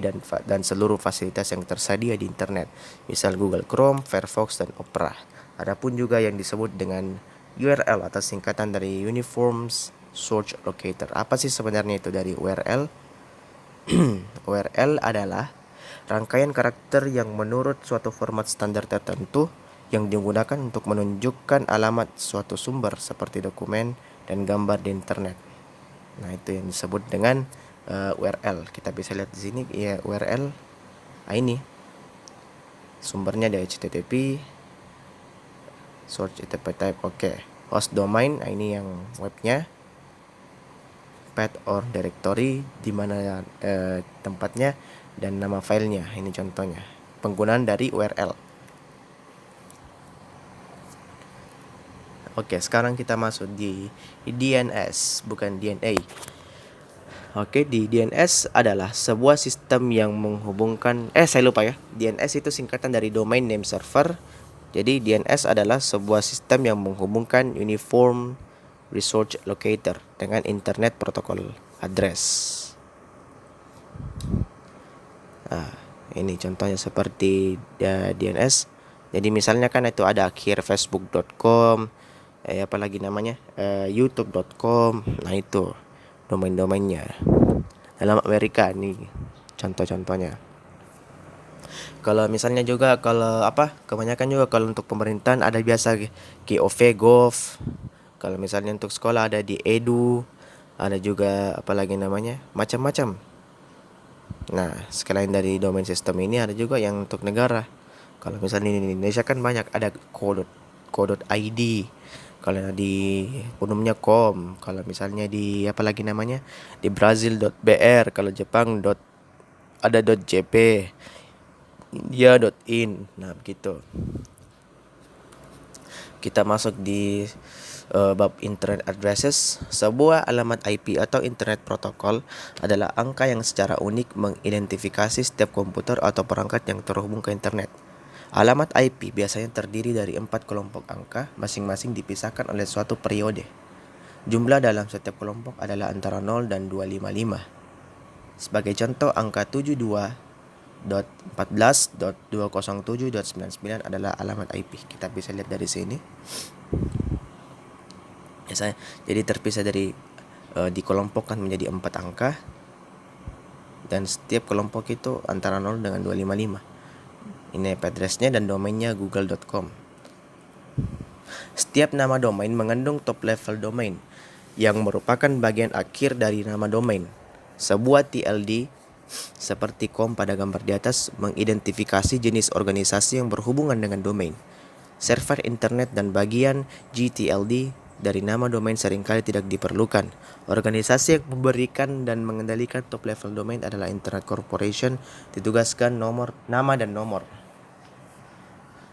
dan seluruh fasilitas yang tersedia di internet, misal Google Chrome, Firefox, dan Opera. Adapun juga yang disebut dengan URL atau singkatan dari Uniform Search Locator. Apa sih sebenarnya itu dari URL? URL adalah rangkaian karakter yang menurut suatu format standar tertentu yang digunakan untuk menunjukkan alamat suatu sumber seperti dokumen dan gambar di internet. Nah, itu yang disebut dengan URL. Kita bisa lihat di sini ya URL. Nah, ini sumbernya dari HTTP, search HTTP type, oke. Host domain, nah ini yang webnya. Path or directory, di mana tempatnya, dan nama filenya. Ini contohnya. Penggunaan dari URL. Oke, sekarang kita masuk di DNS, bukan DNA. Oke, di DNS adalah sebuah sistem yang menghubungkan saya lupa ya. DNS itu singkatan dari Domain Name Server. Jadi DNS adalah sebuah sistem yang menghubungkan Uniform Resource Locator dengan Internet Protocol Address. Nah, ini contohnya seperti DNS. Jadi misalnya kan itu ada akhir facebook.com, apalagi namanya, youtube.com. Nah, itu domain-domainnya. Dalam Amerika nih contoh-contohnya. Kalau misalnya juga kebanyakan juga kalau untuk pemerintahan ada biasa gov. Kalau misalnya untuk sekolah ada di edu, ada juga apalagi namanya, macam-macam. Nah, sekalian dari domain sistem ini ada juga yang untuk negara. Kalau misalnya di Indonesia kan banyak, ada co.id. Kalau di umumnya com. Kalau misalnya di apalagi namanya, di Brazil.br. Kalau Jepang ada .jp, India.in. Nah, begitu. Kita masuk di bab Internet Addresses. Sebuah alamat IP atau Internet Protocol adalah angka yang secara unik mengidentifikasi setiap komputer atau perangkat yang terhubung ke internet. Alamat IP biasanya terdiri dari 4 kelompok angka, masing-masing dipisahkan oleh suatu periode. Jumlah dalam setiap kelompok adalah antara 0 dan 255. Sebagai contoh, angka 72.14.207.99 adalah alamat IP. Kita bisa lihat dari sini. Biasanya jadi terpisah dari dikelompokkan menjadi 4 angka, dan setiap kelompok itu antara 0 dengan 255. Ini IP address-nya dan domainnya google.com. Setiap nama domain mengandung top level domain yang merupakan bagian akhir dari nama domain. Sebuah TLD seperti com pada gambar di atas mengidentifikasi jenis organisasi yang berhubungan dengan domain. Server internet dan bagian GTLD dari nama domain seringkali tidak diperlukan. Organisasi yang memberikan dan mengendalikan top level domain adalah Internet Corporation, ditugaskan nama dan nomor.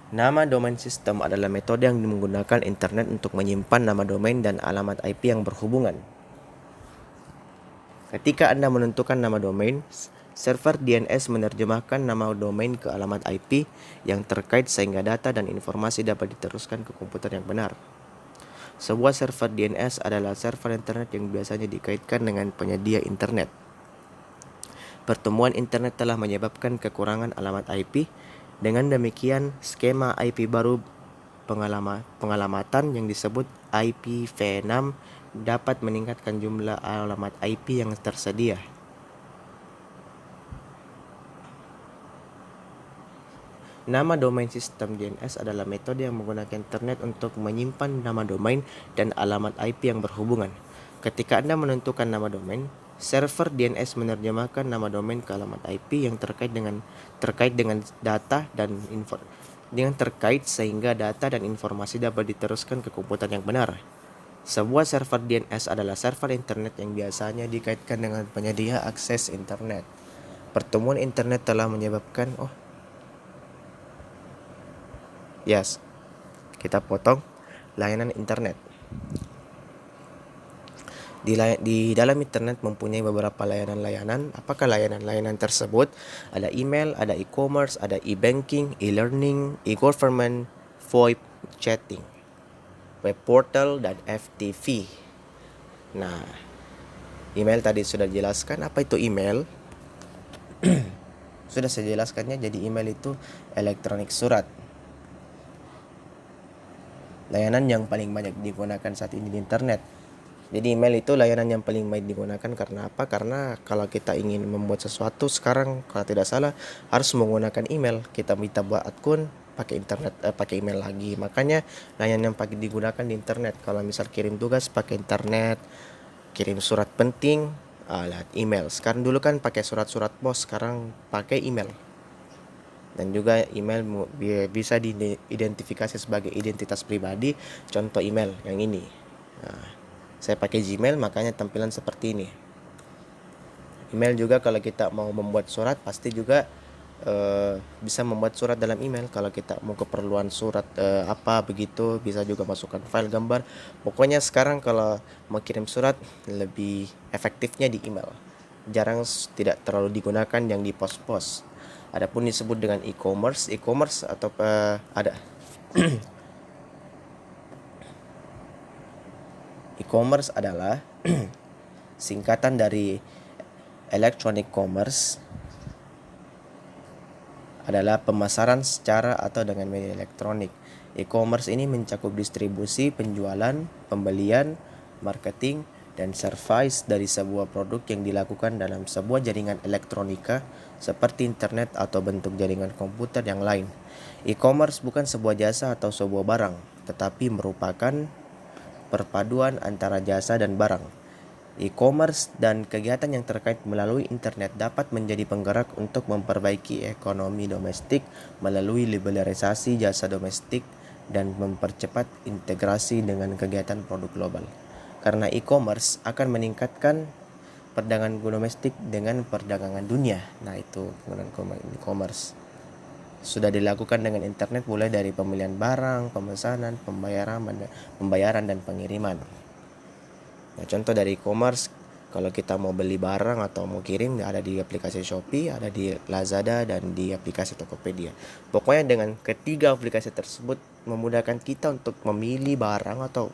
Nama domain system adalah metode yang menggunakan internet untuk menyimpan nama domain dan alamat IP yang berhubungan. Ketika Anda menentukan nama domain, server DNS menerjemahkan nama domain ke alamat IP yang terkait sehingga data dan informasi dapat diteruskan ke komputer yang benar. Sebuah server DNS adalah server internet yang biasanya dikaitkan dengan penyedia internet. Pertemuan internet telah menyebabkan kekurangan alamat IP. Dengan demikian, skema IP baru pengalamatan yang disebut IPv6 dapat meningkatkan jumlah alamat IP yang tersedia. Nama domain sistem DNS adalah metode yang menggunakan internet untuk menyimpan nama domain dan alamat IP yang berhubungan. Ketika Anda menentukan nama domain, server DNS menerjemahkan nama domain ke alamat IP yang terkait dengan data dan sehingga data dan informasi dapat diteruskan ke komputer yang benar. Sebuah server DNS adalah server internet yang biasanya dikaitkan dengan penyedia akses internet. Pertemuan internet telah menyebabkan kita potong layanan internet. Di dalam internet mempunyai beberapa layanan-layanan. Apakah layanan-layanan tersebut? Ada email, ada e-commerce, ada e-banking, e-learning, e-government, VoIP, chatting, web portal, dan FTP. Nah, email tadi sudah dijelaskan. Apa itu email? Sudah saya jelaskannya. Jadi email itu elektronik surat. layanan yang paling banyak digunakan saat ini di internet. Jadi email itu layanan yang paling banyak digunakan karena apa? Karena kalau kita ingin membuat sesuatu sekarang, kalau tidak salah harus menggunakan email. Kita minta buat akun pakai internet, pakai email lagi. Makanya layanan yang paling digunakan di internet. Kalau misal kirim tugas pakai internet, kirim surat penting lewat email. Sekarang dulu kan pakai surat-surat pos, sekarang pakai email. Dan juga email bisa diidentifikasi sebagai identitas pribadi. Contoh email yang ini. Nah, saya pakai Gmail, makanya tampilan seperti ini. Email juga kalau kita mau membuat surat pasti juga bisa membuat surat dalam email. Kalau kita mau keperluan surat apa begitu, bisa juga masukkan file gambar. Pokoknya sekarang kalau mau kirim surat lebih efektifnya di email. Jarang, tidak terlalu digunakan yang di pos-pos. Adapun disebut dengan e-commerce atau ada e-commerce adalah singkatan dari electronic commerce, adalah pemasaran secara atau dengan media elektronik. E-commerce ini mencakup distribusi, penjualan, pembelian, marketing, dan service dari sebuah produk yang dilakukan dalam sebuah jaringan elektronika seperti internet atau bentuk jaringan komputer yang lain. E-commerce bukan sebuah jasa atau sebuah barang, tetapi merupakan perpaduan antara jasa dan barang. E-commerce dan kegiatan yang terkait melalui internet dapat menjadi penggerak untuk memperbaiki ekonomi domestik melalui liberalisasi jasa domestik dan mempercepat integrasi dengan kegiatan produk global. Karena e-commerce akan meningkatkan perdagangan domestik dengan perdagangan dunia. Nah, itu penggunaan e-commerce. Sudah dilakukan dengan internet mulai dari pembelian barang, pemesanan, pembayaran dan pengiriman. Nah, contoh dari e-commerce, kalau kita mau beli barang atau mau kirim, ada di aplikasi Shopee, ada di Lazada, dan di aplikasi Tokopedia. Pokoknya dengan ketiga aplikasi tersebut memudahkan kita untuk memilih barang atau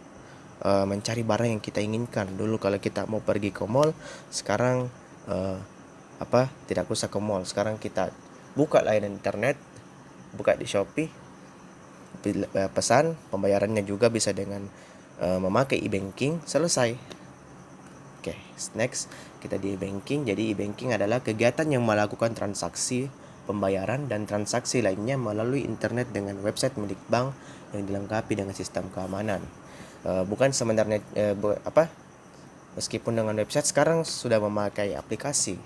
mencari barang yang kita inginkan. Dulu kalau kita mau pergi ke mall, sekarang tidak usah ke mall. Sekarang kita buka layanan internet, buka di Shopee, pesan, pembayarannya juga bisa dengan memakai e-banking, selesai. Oke, next kita di e-banking. Jadi e-banking adalah kegiatan yang melakukan transaksi pembayaran dan transaksi lainnya melalui internet dengan website milik bank yang dilengkapi dengan sistem keamanan. Bukan sebenarnya meskipun dengan website sekarang sudah memakai aplikasi.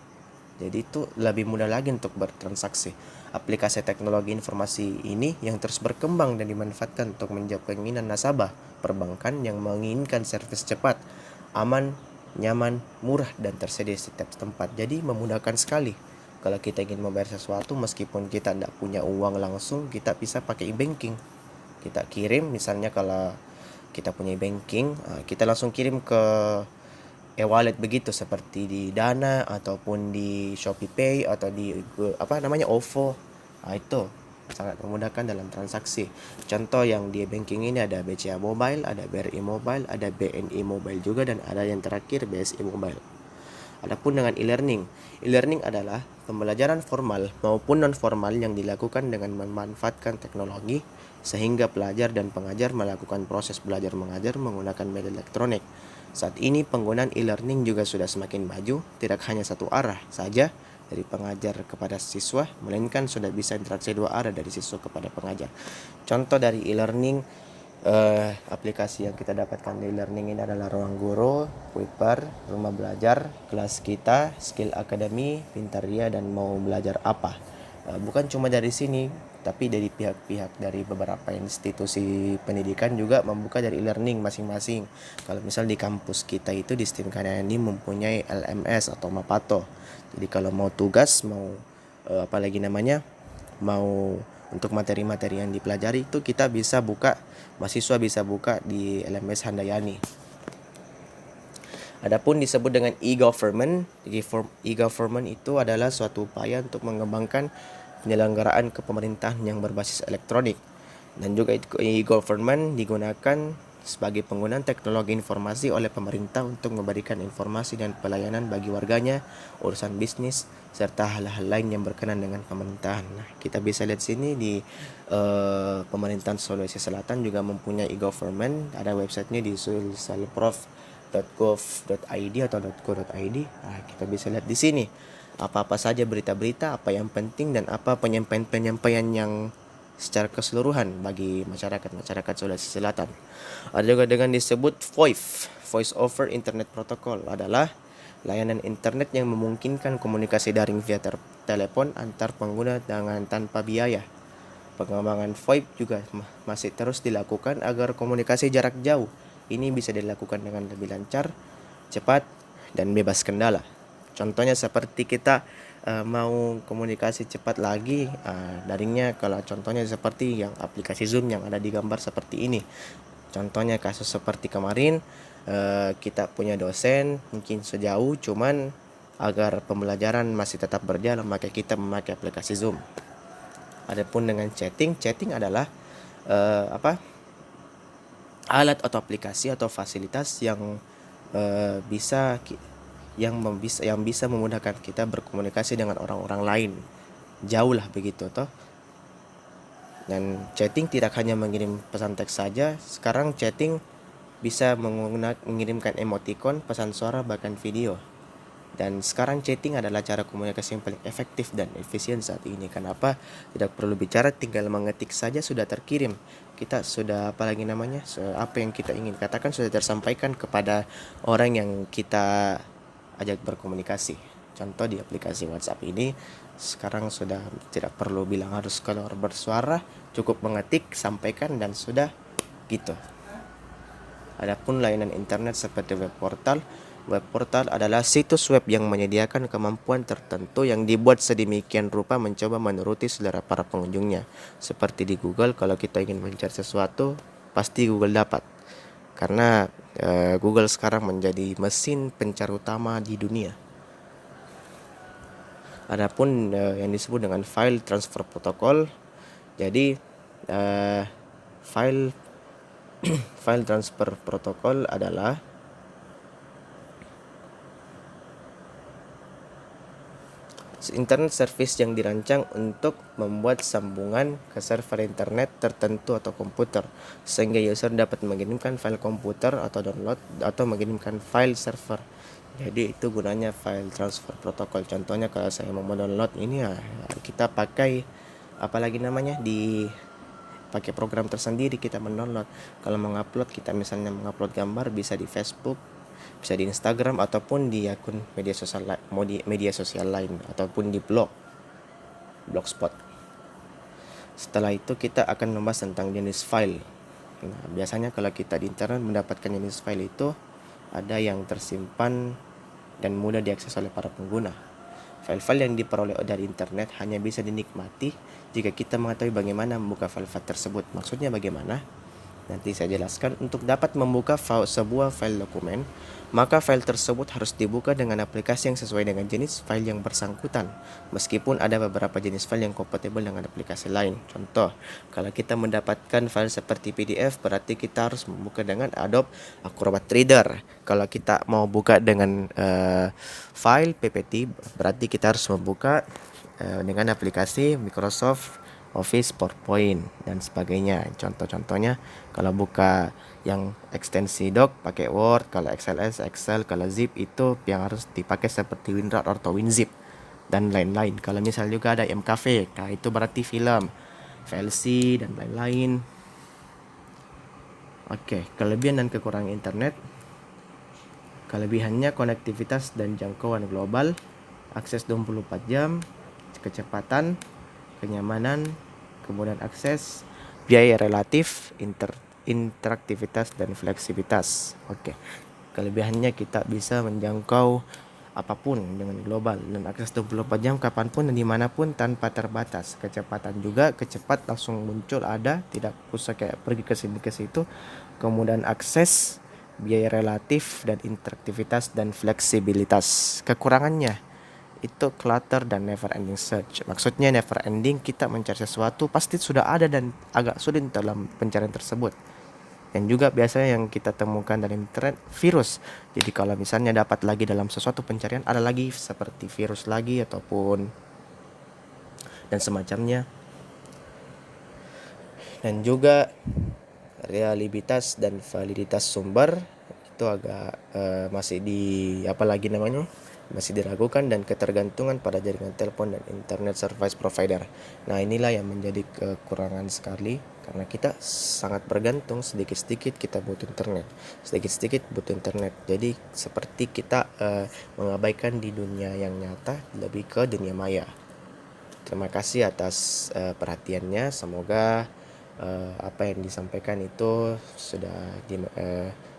Jadi itu lebih mudah lagi untuk bertransaksi. Aplikasi teknologi informasi ini yang terus berkembang dan dimanfaatkan untuk menjawab keinginan nasabah perbankan yang menginginkan servis cepat, aman, nyaman, murah, dan tersedia di setiap tempat. Jadi memudahkan sekali. Kalau kita ingin membayar sesuatu meskipun kita tidak punya uang langsung, kita bisa pakai e-banking. Kita kirim, misalnya kalau kita punya e-banking, kita langsung kirim ke e-wallet begitu, seperti di Dana ataupun di ShopeePay atau di OVO. Itu sangat memudahkan dalam transaksi. Contoh yang di banking ini ada BCA Mobile, ada BRI Mobile, ada BNI Mobile juga, dan ada yang terakhir BSI Mobile. Adapun dengan e-learning adalah pembelajaran formal maupun non formal yang dilakukan dengan memanfaatkan teknologi sehingga pelajar dan pengajar melakukan proses belajar mengajar menggunakan media elektronik. Saat ini penggunaan e-learning juga sudah semakin maju, tidak hanya satu arah saja dari pengajar kepada siswa, melainkan sudah bisa interaksi dua arah dari siswa kepada pengajar. Contoh dari e-learning, aplikasi yang kita dapatkan di e-learning ini adalah Ruang Guru, Kuiper, Rumah Belajar, Kelas Kita, Skill Academy, Pintaria, dan Mau Belajar Apa. Bukan cuma dari sini, tapi dari pihak-pihak dari beberapa institusi pendidikan juga membuka dari e-learning masing-masing. Kalau misal di kampus kita itu di STIM Karyani mempunyai LMS atau Mapato. Jadi kalau mau tugas, mau mau untuk materi-materi yang dipelajari itu kita bisa buka, mahasiswa bisa buka di LMS Handayani. Adapun disebut dengan e-government. E-government itu adalah suatu upaya untuk mengembangkan penyelenggaraan kepemerintahan yang berbasis elektronik. Dan juga e-government digunakan sebagai penggunaan teknologi informasi oleh pemerintah untuk memberikan informasi dan pelayanan bagi warganya, urusan bisnis, serta hal-hal lain yang berkenaan dengan pemerintahan. Nah, kita bisa lihat sini di pemerintahan Sulawesi Selatan juga mempunyai e-government, ada websitenya di sulselprov.gov.id atau .go.id. Nah, kita bisa lihat di sini apa-apa saja berita-berita, apa yang penting dan apa penyampaian-penyampaian yang secara keseluruhan bagi masyarakat Sulawesi Selatan. Ada juga dengan disebut VoIP, Voice over Internet Protocol, adalah layanan internet yang memungkinkan komunikasi daring via telepon antar pengguna dengan tanpa biaya. Pengembangan VoIP juga masih terus dilakukan agar komunikasi jarak jauh ini bisa dilakukan dengan lebih lancar, cepat, dan bebas kendala. Contohnya seperti kita mau komunikasi cepat lagi, daringnya kalau contohnya seperti yang aplikasi Zoom yang ada di gambar seperti ini. Contohnya kasus seperti kemarin, kita punya dosen mungkin sejauh, cuman agar pembelajaran masih tetap berjalan maka kita memakai aplikasi Zoom. Adapun dengan chatting adalah alat atau aplikasi atau fasilitas yang bisa memudahkan kita berkomunikasi dengan orang-orang lain jauh lah begitu toh. Dan chatting tidak hanya mengirim pesan teks saja, sekarang chatting bisa mengirimkan emoticon, pesan suara, bahkan video. Dan sekarang chatting adalah cara komunikasi yang paling efektif dan efisien saat ini. Kenapa? Tidak perlu bicara, tinggal mengetik saja sudah terkirim. Kita sudah apa yang kita ingin katakan sudah tersampaikan kepada orang yang kita ajak berkomunikasi. Contoh di aplikasi WhatsApp ini sekarang sudah tidak perlu bilang harus keluar bersuara, cukup mengetik, sampaikan dan sudah gitu. Adapun layanan internet seperti web portal adalah situs web yang menyediakan kemampuan tertentu yang dibuat sedemikian rupa mencoba menuruti selera para pengunjungnya. Seperti di Google, kalau kita ingin mencari sesuatu, pasti Google dapat. Karena Google sekarang menjadi mesin pencari utama di dunia. Adapun yang disebut dengan file transfer protocol, jadi file transfer protokol adalah internet service yang dirancang untuk membuat sambungan ke server internet tertentu atau komputer, sehingga user dapat mengirimkan file komputer atau download atau mengirimkan file server. Jadi itu gunanya file transfer protocol. Contohnya kalau saya mau download ini ya kita pakai pakai program tersendiri kita mendownload. Kalau mengupload, kita misalnya mengupload gambar bisa di Facebook, bisa di Instagram ataupun di akun media sosial lain ataupun di blogspot. Setelah itu kita akan membahas tentang jenis file. Nah, biasanya kalau kita di internet mendapatkan jenis file itu ada yang tersimpan dan mudah diakses oleh para pengguna. File-file yang diperoleh dari internet hanya bisa dinikmati jika kita mengetahui bagaimana membuka file-file tersebut. Maksudnya bagaimana? Nanti saya jelaskan. Untuk dapat membuka sebuah file dokumen, maka file tersebut harus dibuka dengan aplikasi yang sesuai dengan jenis file yang bersangkutan, meskipun ada beberapa jenis file yang kompatibel dengan aplikasi lain. Contoh, kalau kita mendapatkan file seperti PDF, berarti kita harus membuka dengan Adobe Acrobat Reader. Kalau kita mau buka dengan file PPT, berarti kita harus membuka dengan aplikasi Microsoft Office, PowerPoint dan sebagainya. Contoh-contohnya kalau buka yang ekstensi doc pakai Word, kalau XLS, Excel, kalau zip itu yang harus dipakai seperti WinRAR atau WinZip dan lain-lain. Kalau misal juga ada MKV, nah itu berarti film, VLC dan lain-lain. Oke, kelebihan dan kekurangan internet. Kelebihannya konektivitas dan jangkauan global, akses 24 jam, kecepatan, kenyamanan, kemudian akses, biaya relatif, interaktivitas dan fleksibilitas. Oke. Kelebihannya kita bisa menjangkau apapun dengan global dan akses 24 jam kapanpun dan dimanapun tanpa terbatas. Kecepatan juga, cepat langsung muncul ada, tidak usah kayak pergi ke sini ke situ. Kemudian akses, biaya relatif dan interaktivitas dan fleksibilitas. Kekurangannya itu clutter dan never ending search. Maksudnya never ending, kita mencari sesuatu pasti sudah ada dan agak sulit dalam pencarian tersebut. Dan juga biasanya yang kita temukan dari internet virus. Jadi kalau misalnya dapat lagi dalam sesuatu pencarian ada lagi seperti virus lagi ataupun dan semacamnya. Dan juga reliabilitas dan validitas sumber itu agak masih masih diragukan, dan ketergantungan pada jaringan telepon dan internet service provider. Nah, inilah yang menjadi kekurangan sekali karena kita sangat bergantung, sedikit-sedikit kita butuh internet. Sedikit-sedikit butuh internet. Jadi seperti kita mengabaikan di dunia yang nyata lebih ke dunia maya. Terima kasih atas perhatiannya. Semoga apa yang disampaikan itu sudah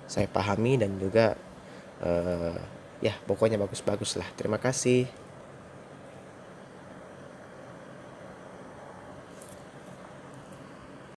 saya pahami dan juga ya pokoknya bagus-bagus lah. Terima kasih.